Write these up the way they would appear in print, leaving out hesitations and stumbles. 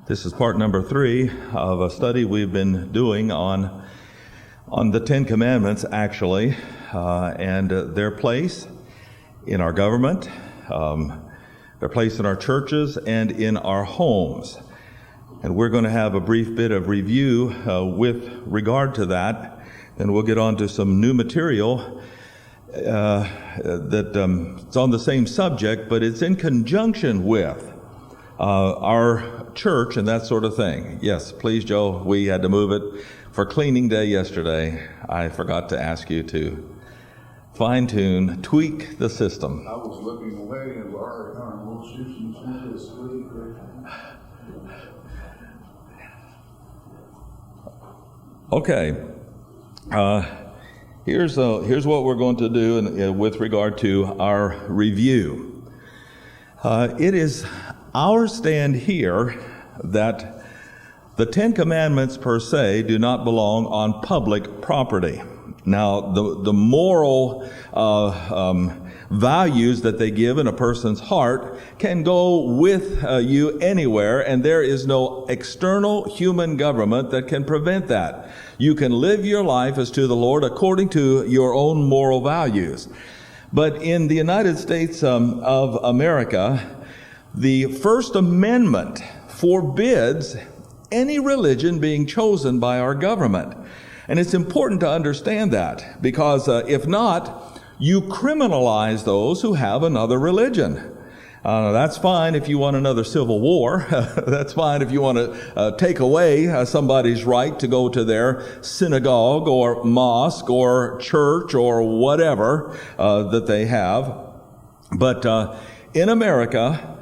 This is part number 3 of a study we've been doing on the Ten Commandments, actually, and their place in our government, their place in our churches, and in our homes. And we're going to have a brief bit of review with regard to that, and we'll get on to some new material that it's on the same subject, but it's in conjunction with our church and that sort of thing. Yes, please, Joe, we had to move it for cleaning day yesterday. I forgot to ask you to fine-tune, tweak the system. I was looking away and our time. We'll shoot some this week. Okay. Here's what we're going to do with regard to our review. It is our stand here that the Ten Commandments per se do not belong on public property. Now, the moral values that they give in a person's heart can go with you anywhere, and there is no external human government that can prevent that. You can live your life as to the Lord according to your own moral values. But in the United States of America, the First Amendment forbids any religion being chosen by our government. And it's important to understand that, because if not, you criminalize those who have another religion. That's fine if you want another civil war. That's fine if you want to take away somebody's right to go to their synagogue or mosque or church or whatever that they have. But in America,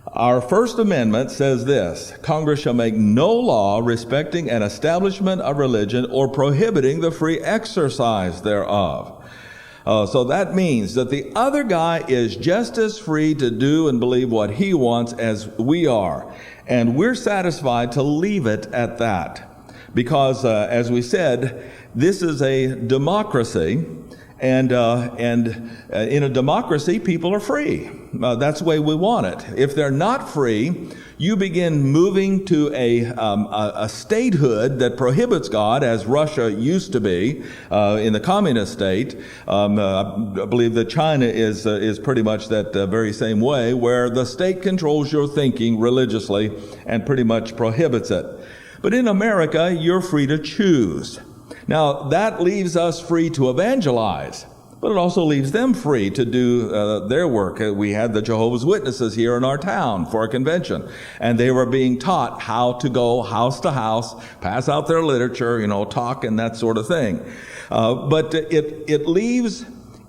our First Amendment says this: Congress shall make no law respecting an establishment of religion or prohibiting the free exercise thereof. So that means that the other guy is just as free to do and believe what he wants as we are. And we're satisfied to leave it at that. Because, as we said, this is a democracy. And in a democracy, people are free. That's the way we want it. If they're not free, you begin moving to a statehood that prohibits God, as Russia used to be in the communist state. I believe that China is pretty much that very same way, where the state controls your thinking religiously and pretty much prohibits it. But in America, you're free to choose. Now, that leaves us free to evangelize, but it also leaves them free to do their work. We had the Jehovah's Witnesses here in our town for a convention, and they were being taught how to go house to house, pass out their literature, talk and that sort of thing. But it leaves,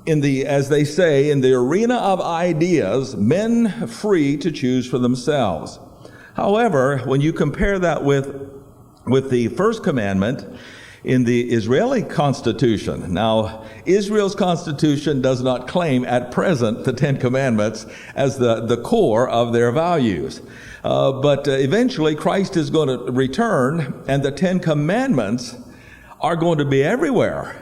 as they say, in the arena of ideas, men free to choose for themselves. However, when you compare that with the first commandment, in the Israeli Constitution. Now, Israel's Constitution does not claim at present the Ten Commandments as the core of their values. But eventually Christ is going to return, and the Ten Commandments are going to be everywhere.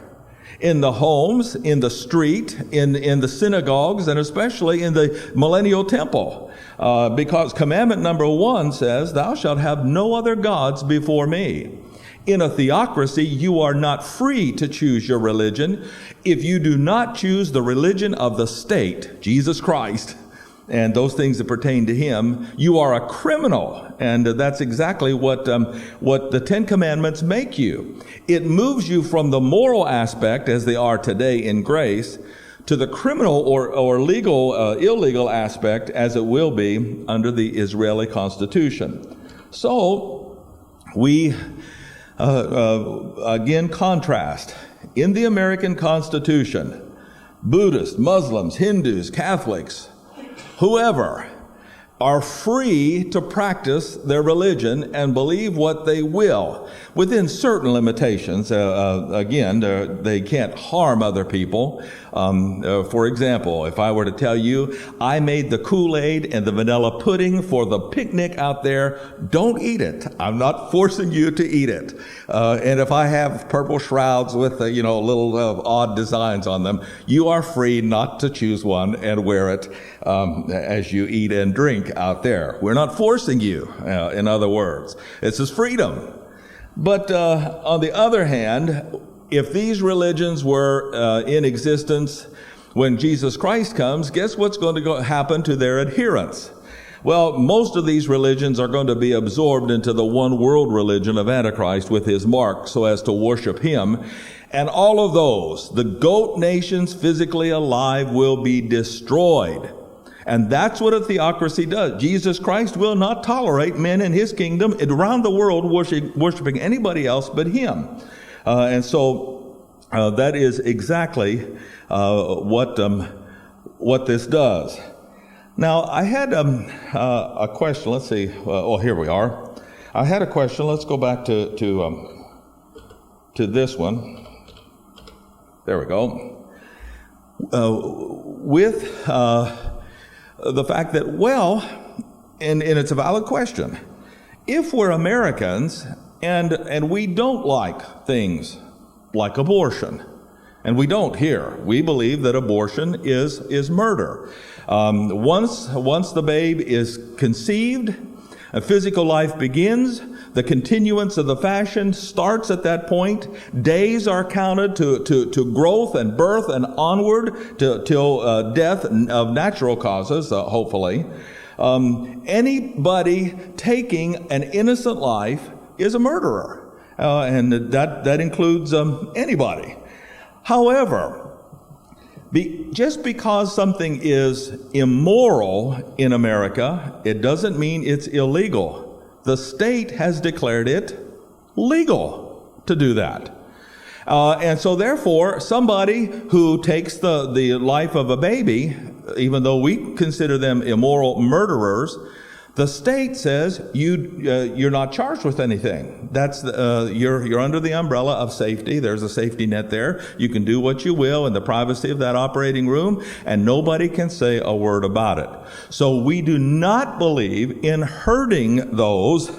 In the homes, in the street, in the synagogues, and especially in the millennial temple. Because commandment number 1 says, "Thou shalt have no other gods before me." In a theocracy, you are not free to choose your religion. If you do not choose the religion of the state, Jesus Christ, and those things that pertain to him, you are a criminal. And that's exactly what the Ten Commandments make you. It moves you from the moral aspect, as they are today in grace, to the criminal or legal, illegal aspect, as it will be under the Israeli Constitution. So, we again contrast. In the American Constitution, Buddhists, Muslims, Hindus, Catholics, whoever are free to practice their religion and believe what they will, within certain limitations. Again, they can't harm other people. For example, if I were to tell you, I made the Kool-Aid and the vanilla pudding for the picnic out there, don't eat it. I'm not forcing you to eat it. And if I have purple shrouds with, little odd designs on them, you are free not to choose one and wear it as you eat and drink. out there. We're not forcing you, in other words. This is freedom. But on the other hand, if these religions were in existence when Jesus Christ comes, guess what's going to happen to their adherents? Well, most of these religions are going to be absorbed into the one world religion of Antichrist with his mark so as to worship him. And all of those, the goat nations physically alive, will be destroyed. And that's what a theocracy does. Jesus Christ will not tolerate men in his kingdom around the world worshiping anybody else but him. And so that is exactly what this does. Now, I had a question. Let's see. Here we are. I had a question. Let's go back to this one. There we go. With the fact that, and it's a valid question, if we're Americans and we don't like things like abortion, and we don't here, we believe that abortion is murder. Once the babe is conceived, a physical life begins. The continuance of the fashion starts at that point. Days are counted to growth and birth and onward till death of natural causes, hopefully. Anybody taking an innocent life is a murderer, and that includes anybody. However, just because something is immoral in America, it doesn't mean it's illegal. The state has declared it legal to do that. And so therefore, somebody who takes the life of a baby, even though we consider them immoral murderers, the state says you're not charged with anything. That's you're under the umbrella of safety. There's a safety net there. You can do what you will in the privacy of that operating room, and nobody can say a word about it. So we do not believe in hurting those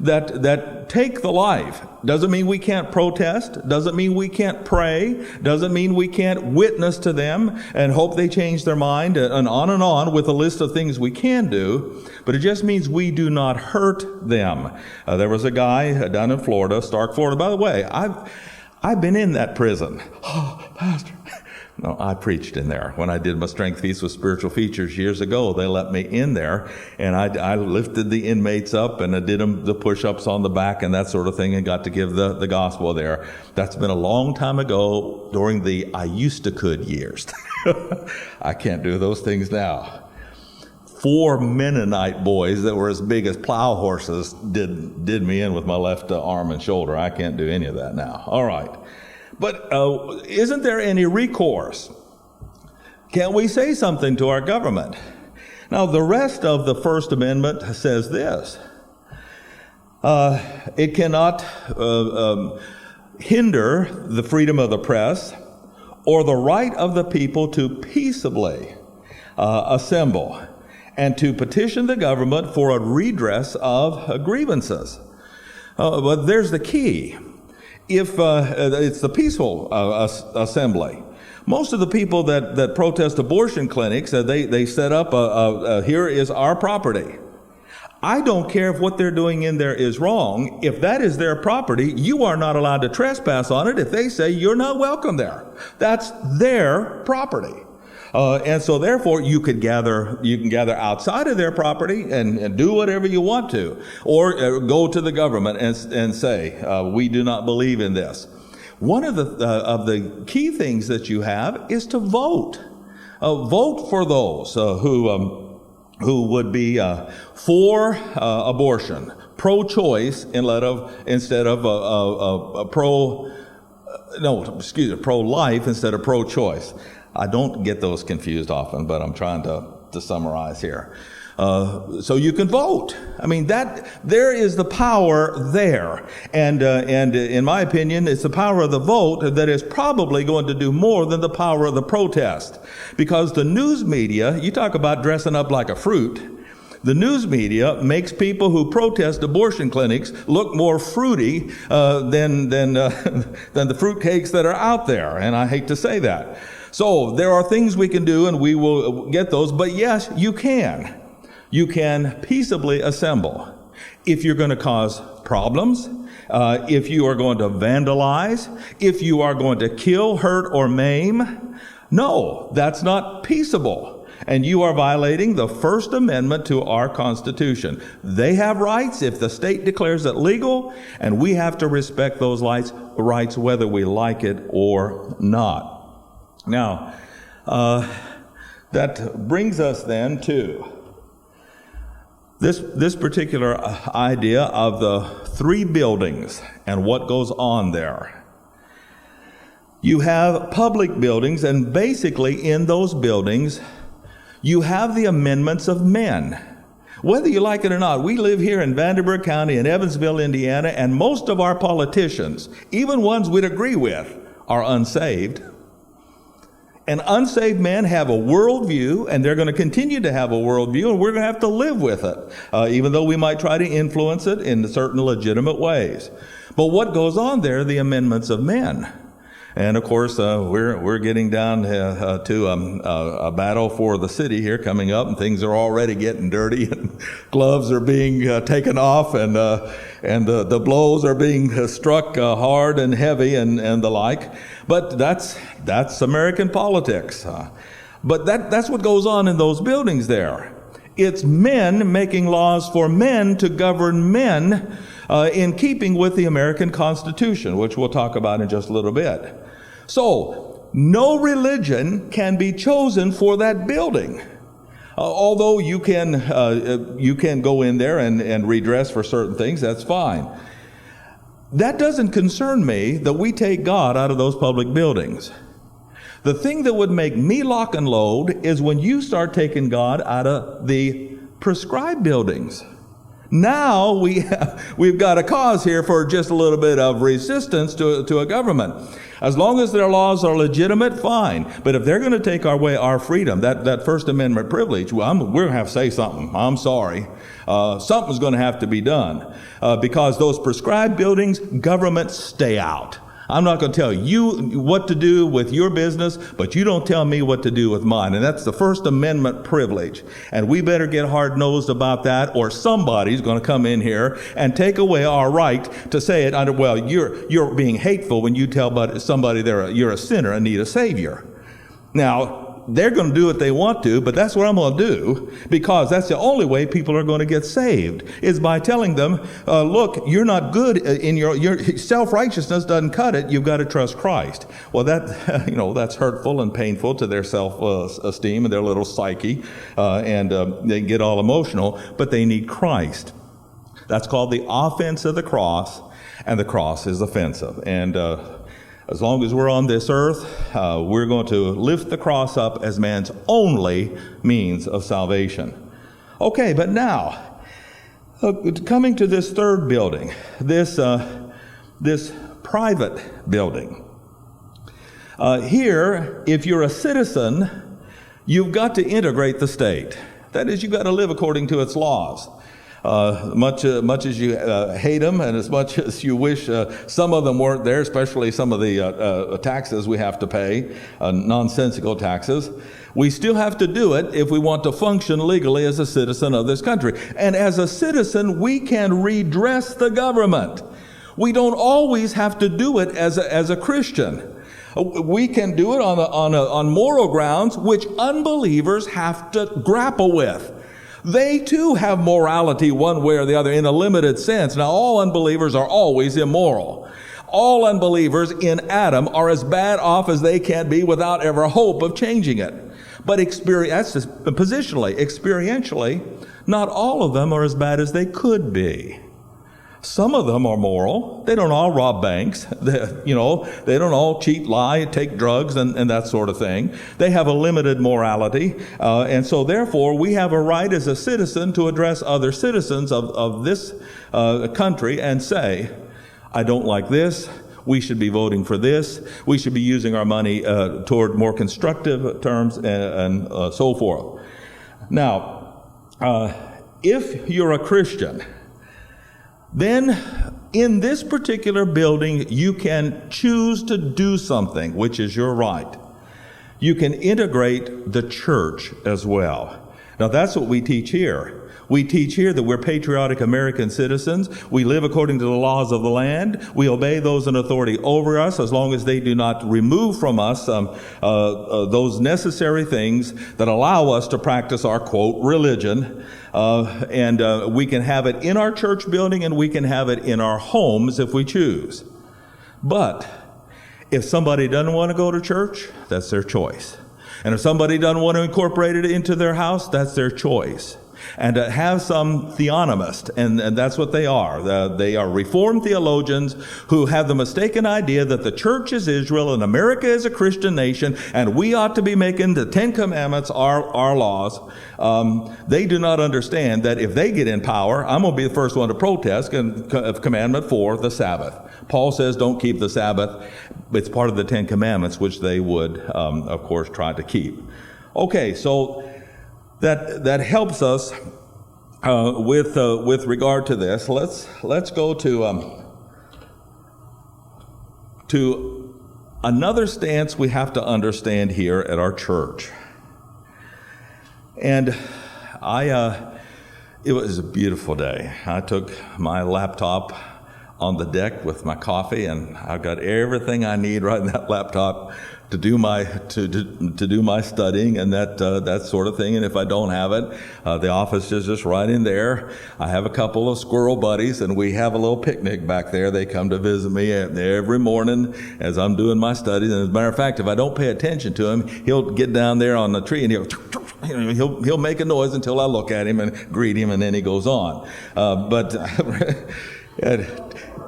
that take the life. Doesn't mean we can't protest. Doesn't mean we can't pray. Doesn't mean we can't witness to them and hope they change their mind, and on with a list of things we can do. But it just means we do not hurt them. There was a guy down in Florida, Stark, Florida. By the way, I've been in that prison. Oh, Pastor. No, I preached in there. When I did my Strength Feast with Spiritual Features years ago, they let me in there, and I lifted the inmates up, and I did them the push-ups on the back and that sort of thing, and got to give the gospel there. That's been a long time ago during the I used to could years. I can't do those things now. 4 Mennonite boys that were as big as plow horses did me in with my left arm and shoulder. I can't do any of that now. All right. But isn't there any recourse? Can't we say something to our government? Now, the rest of the First Amendment says this. It cannot hinder the freedom of the press or the right of the people to peaceably assemble and to petition the government for a redress of grievances. But there's the key. If it's the peaceful assembly. Most of the people that protest abortion clinics, they set up here is our property. I don't care if what they're doing in there is wrong. If that is their property, you are not allowed to trespass on it if they say you're not welcome there. That's their property. And so therefore you can gather outside of their property and do whatever you want to, or go to the government and say, we do not believe in this. One of the key things that you have is to vote. Vote for those who would be for abortion, pro-choice instead of pro-life instead of pro-choice. I don't get those confused often, but I'm trying to summarize here. So you can vote. I mean, there is the power there. And in my opinion, it's the power of the vote that is probably going to do more than the power of the protest. Because the news media, you talk about dressing up like a fruit, the news media makes people who protest abortion clinics look more fruity than the fruit cakes that are out there. And I hate to say that. So there are things we can do, and we will get those. But yes, you can. you can peaceably assemble. If you're going to cause problems, if you are going to vandalize, if you are going to kill, hurt, or maim, no, that's not peaceable. And you are violating the First Amendment to our Constitution. They have rights if the state declares it legal, and we have to respect those rights whether we like it or not. Now, that brings us then to this particular idea of the three buildings and what goes on there. You have public buildings, and basically in those buildings, you have the amendments of men. Whether you like it or not, we live here in Vanderburgh County in Evansville, Indiana, and most of our politicians, even ones we'd agree with, are unsaved. And unsaved men have a worldview, and they're going to continue to have a worldview, and we're going to have to live with it, even though we might try to influence it in certain legitimate ways. But what goes on there are the amendments of men. And of course, we're getting down to a battle for the city here coming up, and things are already getting dirty, and gloves are being taken off, and the blows are being struck hard and heavy, and the like. But that's American politics. But that's what goes on in those buildings there. It's men making laws for men to govern men in keeping with the American Constitution, which we'll talk about in just a little bit. So, no religion can be chosen for that building. Although you can go in there and redress for certain things, that's fine. That doesn't concern me that we take God out of those public buildings. The thing that would make me lock and load is when you start taking God out of the prescribed buildings. Now we've got a cause here for just a little bit of resistance to a government. As long as their laws are legitimate, fine. But if they're going to take away our freedom, that First Amendment privilege, we're going to have to say something. I'm sorry. Something's going to have to be done. Because those prescribed buildings, governments stay out. I'm not going to tell you what to do with your business, but you don't tell me what to do with mine. And that's the First Amendment privilege. And we better get hard-nosed about that, or somebody's going to come in here and take away our right to say it under, well, you're being hateful when you tell somebody you're a sinner and need a Savior. Now, they're going to do what they want to, but that's what I'm going to do, because that's the only way people are going to get saved, is by telling them, look, you're not good in your self-righteousness doesn't cut it. You've got to trust Christ. Well, that's hurtful and painful to their self-esteem and their little psyche, and they get all emotional, but they need Christ. That's called the offense of the cross, and the cross is offensive. And as long as we're on this earth, we're going to lift the cross up as man's only means of salvation. Okay, but now, coming to this third building, this private building. Here, if you're a citizen, you've got to integrate the state. That is, you've got to live according to its laws. Much as you hate them, and as much as you wish some of them weren't there, especially some of the taxes we have to pay, nonsensical taxes, we still have to do it if we want to function legally as a citizen of this country. And as a citizen, we can redress the government. We don't always have to do it as a Christian. We can do it on moral grounds, which unbelievers have to grapple with. They too have morality one way or the other in a limited sense. Now, all unbelievers are always immoral. All unbelievers in Adam are as bad off as they can be without ever hope of changing it. But experientially, not all of them are as bad as they could be. Some of them are moral. They don't all rob banks. They don't all cheat, lie, take drugs, and that sort of thing. They have a limited morality. And so therefore, we have a right as a citizen to address other citizens of this country and say, I don't like this. We should be voting for this. We should be using our money toward more constructive terms and so forth. Now, if you're a Christian, then in this particular building, you can choose to do something, which is your right. You can integrate the church as well. Now that's what we teach here. We teach here that we're patriotic American citizens. We live according to the laws of the land. We obey those in authority over us as long as they do not remove from us those necessary things that allow us to practice our, quote, religion. And we can have it in our church building and we can have it in our homes if we choose. But if somebody doesn't want to go to church, that's their choice. And if somebody doesn't want to incorporate it into their house, that's their choice. And to have some theonomists, and that's what they are. They are Reformed theologians who have the mistaken idea that the church is Israel and America is a Christian nation, and we ought to be making the Ten Commandments our laws. They do not understand that if they get in power, I'm going to be the first one to protest Commandment 4, the Sabbath. Paul says don't keep the Sabbath. It's part of the Ten Commandments, which they would, of course, try to keep. Okay, so that helps us with regard to this. Let's go to another stance we have to understand here at our church. And it was a beautiful day. I took my laptop on the deck with my coffee, and I've got everything I need right in that laptop to do my studying and that sort of thing. And if I don't have it, the office is just right in there. I have a couple of squirrel buddies, and we have a little picnic back there. They come to visit me every morning as I'm doing my studies. And as a matter of fact, if I don't pay attention to him, he'll get down there on the tree and he'll make a noise until I look at him and greet him, and then he goes on. But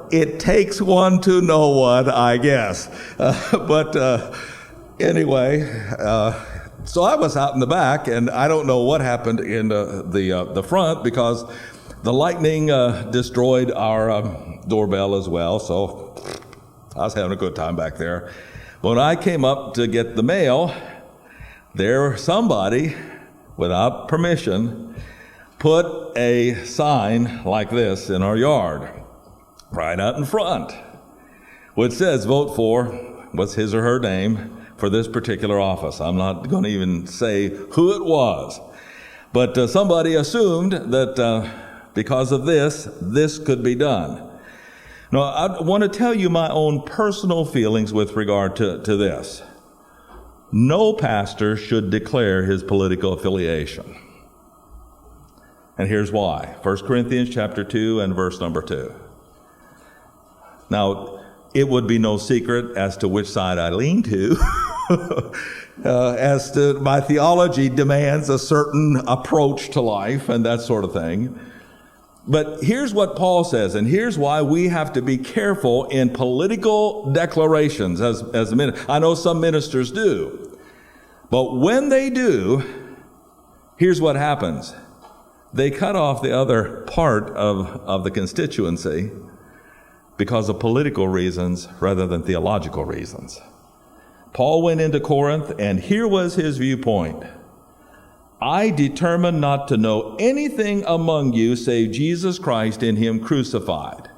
it takes one to know one, I guess. Anyway, so I was out in the back, and I don't know what happened in the front, because the lightning destroyed our doorbell as well. So I was having a good time back there. When I came up to get the mail, somebody, without permission, put a sign like this in our yard, right out in front, which says, vote for, what's his or her name, for this particular office. I'm not going to even say who it was. But somebody assumed that because of this could be done. Now, I want to tell you my own personal feelings with regard to this. No pastor should declare his political affiliation. And here's why. 1 Corinthians chapter 2 and verse number 2. Now, it would be no secret as to which side I lean to, as to my theology demands a certain approach to life and that sort of thing. But here's what Paul says, and here's why we have to be careful in political declarations as a minister. I know some ministers do, but when they do, here's what happens. They cut off the other part of the constituency because of political reasons rather than theological reasons. Paul went into Corinth, and here was his viewpoint. I determined not to know anything among you save Jesus Christ and Him crucified.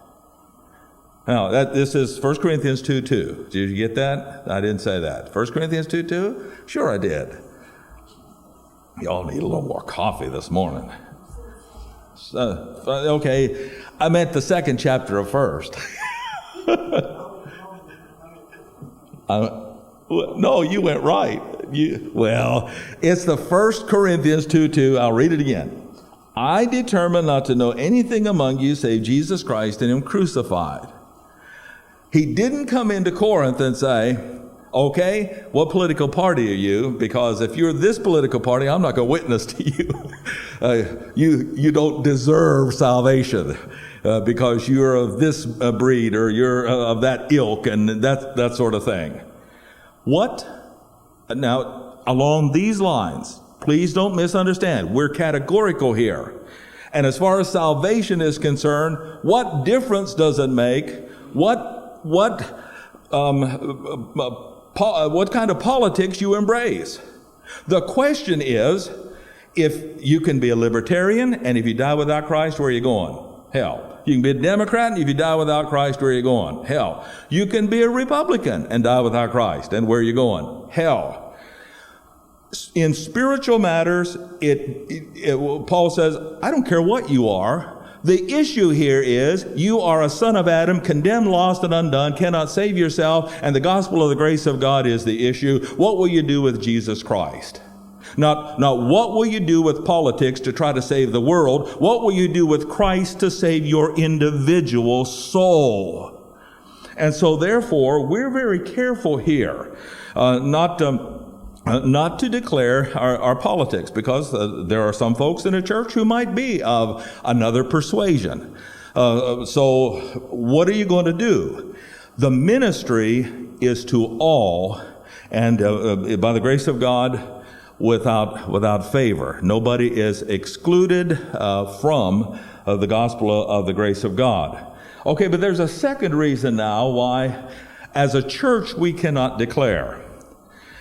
Now, this is 1 Corinthians 2:2. Did you get that? I didn't say that. 1 Corinthians 2:2? Sure I did. Y'all need a little more coffee this morning. Okay, I meant the second chapter of 1st. No, you went right. It's the 1 Corinthians 2:2. I'll read it again. I determined not to know anything among you save Jesus Christ and Him crucified. He didn't come into Corinth and say, okay, what political party are you? Because if you're this political party, I'm not going to witness to you. You don't deserve salvation because you're of this breed or you're of that ilk and that sort of thing. What? Now, along these lines, please don't misunderstand. We're categorical here. And as far as salvation is concerned, what difference does it make? What kind of politics you embrace? The question is, if you can be a libertarian, and if you die without Christ, where are you going? Hell. You can be a Democrat, and if you die without Christ, where are you going? Hell. You can be a Republican and die without Christ, and where are you going? Hell. In spiritual matters, Paul says, I don't care what you are. The issue here is you are a son of Adam, condemned, lost, and undone, cannot save yourself, and the gospel of the grace of God is the issue. What will you do with Jesus Christ? Not what will you do with politics to try to save the world. What will you do with Christ to save your individual soul? And so therefore, we're very careful here not to declare our politics, because there are some folks in a church who might be of another persuasion. So what are you going to do? The ministry is to all, and by the grace of God, without favor. Nobody is excluded from the gospel of the grace of God. Okay, but there's a second reason now why, as a church, we cannot declare.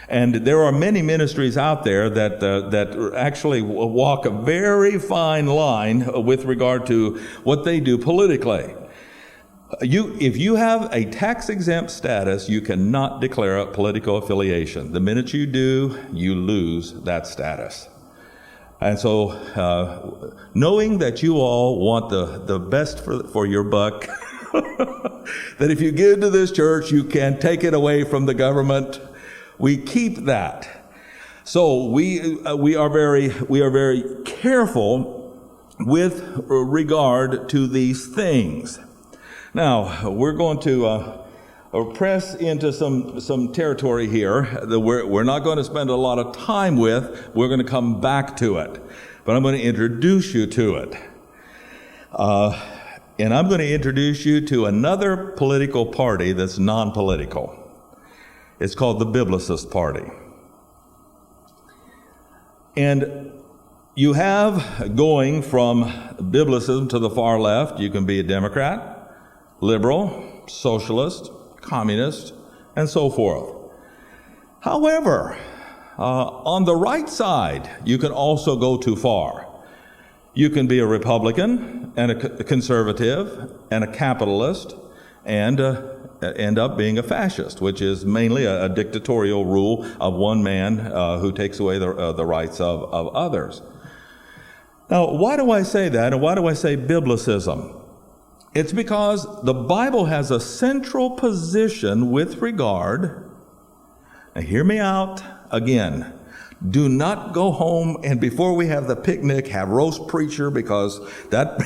And there are many ministries out there that actually walk a very fine line with regard to what they do politically. If you have a tax-exempt status, you cannot declare a political affiliation. The minute you do, you lose that status. And so, knowing that you all want the best for your buck, that if you give to this church, you can take it away from the government, we keep that. So we are very careful with regard to these things. Now, we're going to press into some territory here that we're not going to spend a lot of time with. We're going to come back to it. But I'm going to introduce you to it. And I'm going to introduce you to another political party that's non-political. It's called the Biblicist Party. And you have, going from Biblicism to the far left, you can be a Democrat, liberal, socialist, communist, and so forth. However, on the right side, you can also go too far. You can be a Republican and a conservative and a capitalist and end up being a fascist, which is mainly a dictatorial rule of one man who takes away the rights of others. Now, why do I say that, and why do I say Biblicism? It's because the Bible has a central position with regard, now hear me out again, do not go home and before we have the picnic have roast preacher, because that,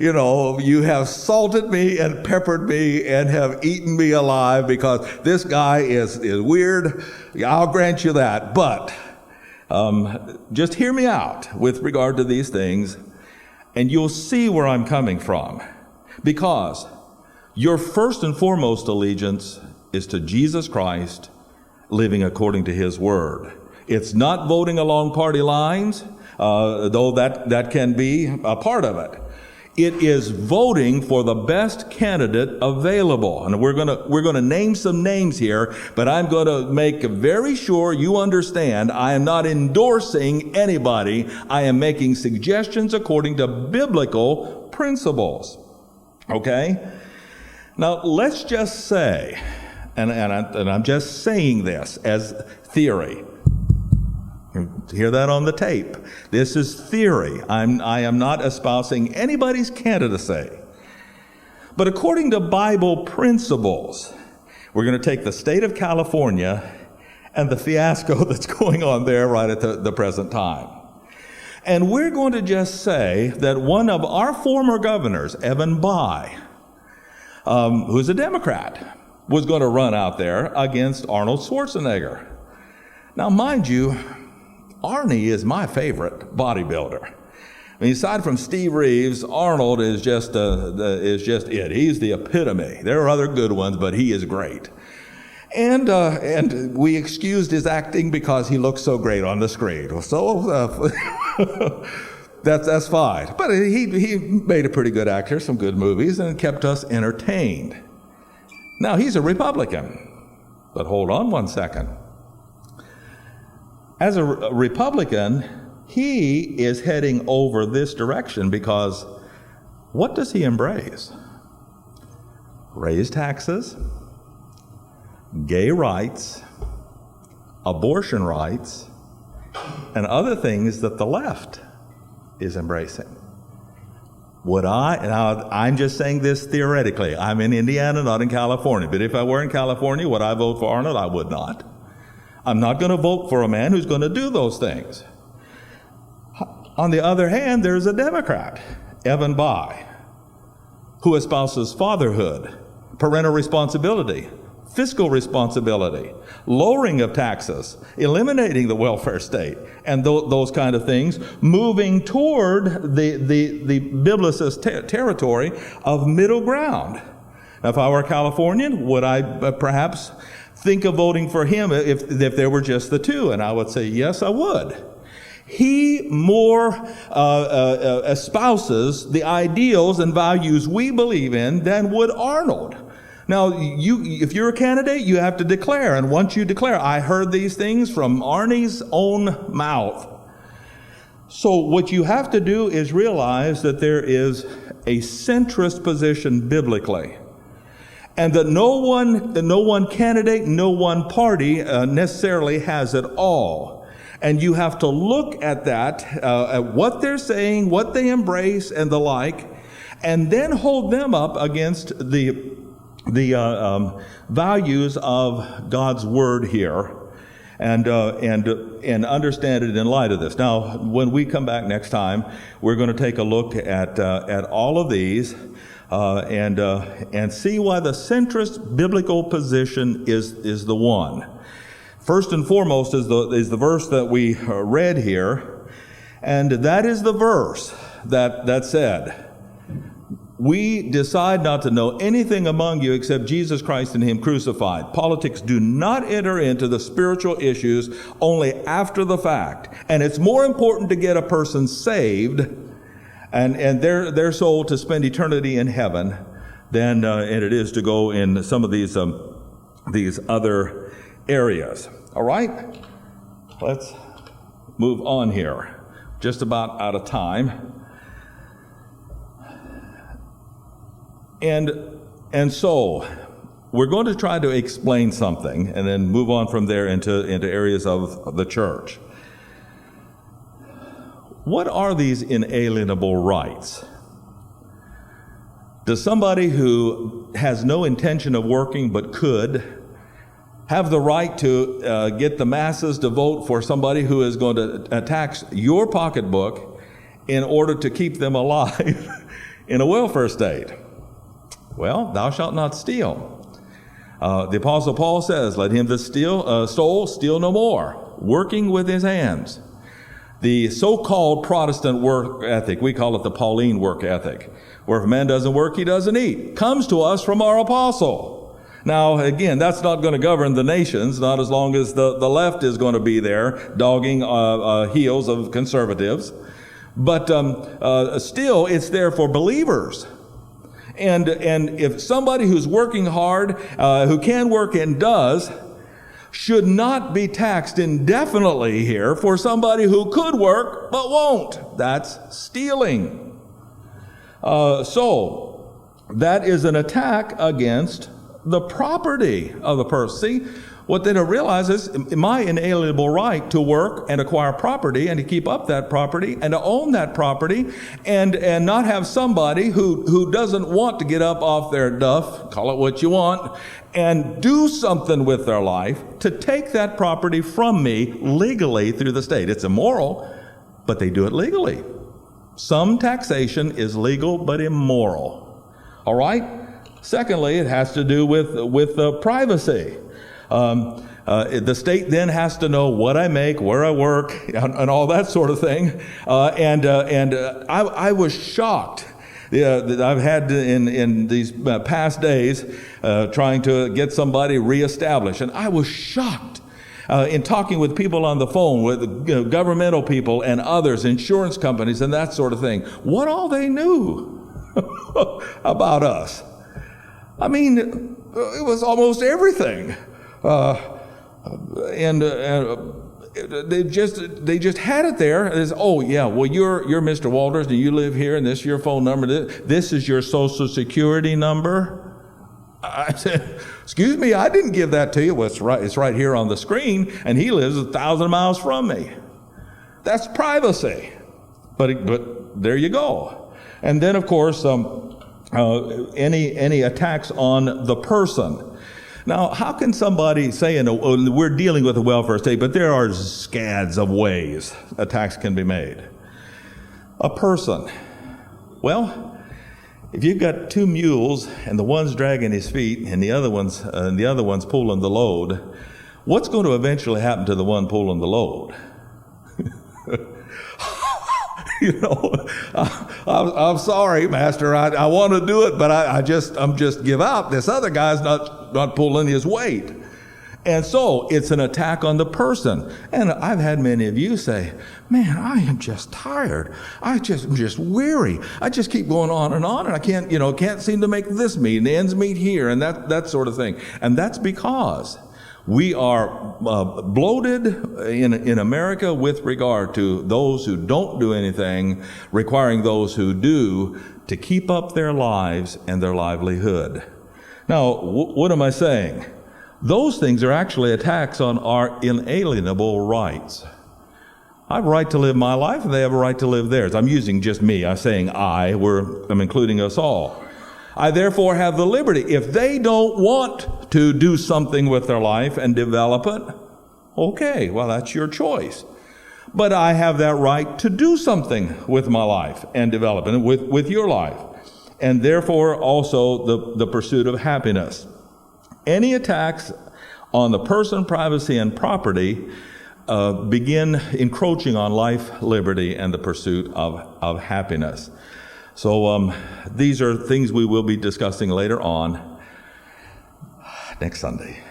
you have salted me and peppered me and have eaten me alive because this guy is weird. I'll grant you that. But just hear me out with regard to these things, and you'll see where I'm coming from. Because your first and foremost allegiance is to Jesus Christ, living according to His Word. It's not voting along party lines, though that can be a part of it. It is voting for the best candidate available. And we're going to name some names here, but I'm going to make very sure you understand I am not endorsing anybody. I am making suggestions according to biblical principles. Okay? Now, let's just say, and I'm just saying this as theory. Hear that on the tape. This is theory. I am not espousing anybody's candidacy. But according to Bible principles, we're going to take the state of California and the fiasco that's going on there right at the present time. And we're going to just say that one of our former governors, Evan Bayh, who's a Democrat, was going to run out there against Arnold Schwarzenegger. Now, mind you, Arnie is my favorite bodybuilder. I mean, aside from Steve Reeves, Arnold is just it. He's the epitome. There are other good ones, but he is great. And we excused his acting because he looked so great on the screen. So that's fine. But he made a pretty good actor, some good movies, and kept us entertained. Now, he's a Republican. But hold on one second. As a Republican, he is heading over this direction because what does he embrace? Raise taxes, gay rights, abortion rights, and other things that the left is embracing. Would I, now I'm just saying this theoretically, I'm in Indiana, not in California, but if I were in California, would I vote for Arnold? I would not. I'm not going to vote for a man who's going to do those things. On the other hand, there's a Democrat, Evan Bayh, who espouses fatherhood, parental responsibility, fiscal responsibility, lowering of taxes, eliminating the welfare state, and those kind of things, moving toward the biblicist territory of middle ground. Now, if I were a Californian, would I perhaps think of voting for him if there were just the two? And I would say, yes, I would. He more espouses the ideals and values we believe in than would Arnold. Now, if you're a candidate, you have to declare. And once you declare, I heard these things from Arnie's own mouth. So what you have to do is realize that there is a centrist position biblically. And that no one candidate, no one party necessarily has it all. And you have to look at that, at what they're saying, what they embrace, and the like, and then hold them up against the values of God's Word here, and understand it in light of this. Now, when we come back next time, we're going to take a look at all of these and see why the centrist biblical position is the one. First and foremost is the verse that we read here, and that is the verse that said, we decide not to know anything among you except Jesus Christ and Him crucified. Politics do not enter into the spiritual issues only after the fact. And it's more important to get a person saved and their soul to spend eternity in heaven than and it is to go in some of these other areas. All right? Let's move on here. Just about out of time. And so we're going to try to explain something and then move on from there into areas of the church. What are these inalienable rights? Does somebody who has no intention of working but could have the right to get the masses to vote for somebody who is going to tax your pocketbook in order to keep them alive in a welfare state? Well, thou shalt not steal. The Apostle Paul says, let him that stole steal no more, working with his hands. The so-called Protestant work ethic, we call it the Pauline work ethic, where if a man doesn't work, he doesn't eat, comes to us from our apostle. Now, again, that's not going to govern the nations, not as long as the left is going to be there, dogging heels of conservatives. But still, it's there for believers. And if somebody who's working hard, who can work and does, should not be taxed indefinitely here for somebody who could work but won't. That's stealing. So that is an attack against the property of the person. See, what they don't realize is my inalienable right to work and acquire property and to keep up that property and to own that property and not have somebody who doesn't want to get up off their duff, call it what you want, and do something with their life to take that property from me legally through the state. It's immoral, but they do it legally. Some taxation is legal but immoral. All right? Secondly, it has to do with privacy. The state then has to know what I make, where I work, and all that sort of thing. I was shocked that I've had in these past days trying to get somebody reestablished, and I was shocked in talking with people on the phone, with governmental people and others, insurance companies, and that sort of thing. What all they knew about us. I mean, it was almost everything. They just had it there. It's, oh yeah, well you're Mr. Walters and you live here and this is your phone number. This is your social security number. I said, excuse me, I didn't give that to you. Well, it's right here on the screen, and he lives 1,000 miles from me. That's privacy. But there you go. And then, of course, any attacks on the person. Now, how can somebody say, we're dealing with a welfare state, but there are scads of ways attacks can be made. A person. Well, if you've got two mules and the one's dragging his feet and the other one's pulling the load, what's going to eventually happen to the one pulling the load? I'm sorry, Master. I want to do it, but I'm just give up. This other guy's not pulling his weight. And so it's an attack on the person. And I've had many of you say, man, I am just tired. I'm just weary. I just keep going on, and I can't seem to make this meet, and the ends meet here, and that sort of thing. And that's because we are bloated in America with regard to those who don't do anything, requiring those who do to keep up their lives and their livelihood. Now, what am I saying? Those things are actually attacks on our inalienable rights. I have a right to live my life, and they have a right to live theirs. I'm using just me. I'm saying I'm including us all. I therefore have the liberty. If they don't want to do something with their life and develop it, okay, well, that's your choice. But I have that right to do something with my life and develop it with your life. And therefore also the pursuit of happiness. Any attacks on the person, privacy, and property begin encroaching on life, liberty, and the pursuit of happiness. So these are things we will be discussing later on next Sunday.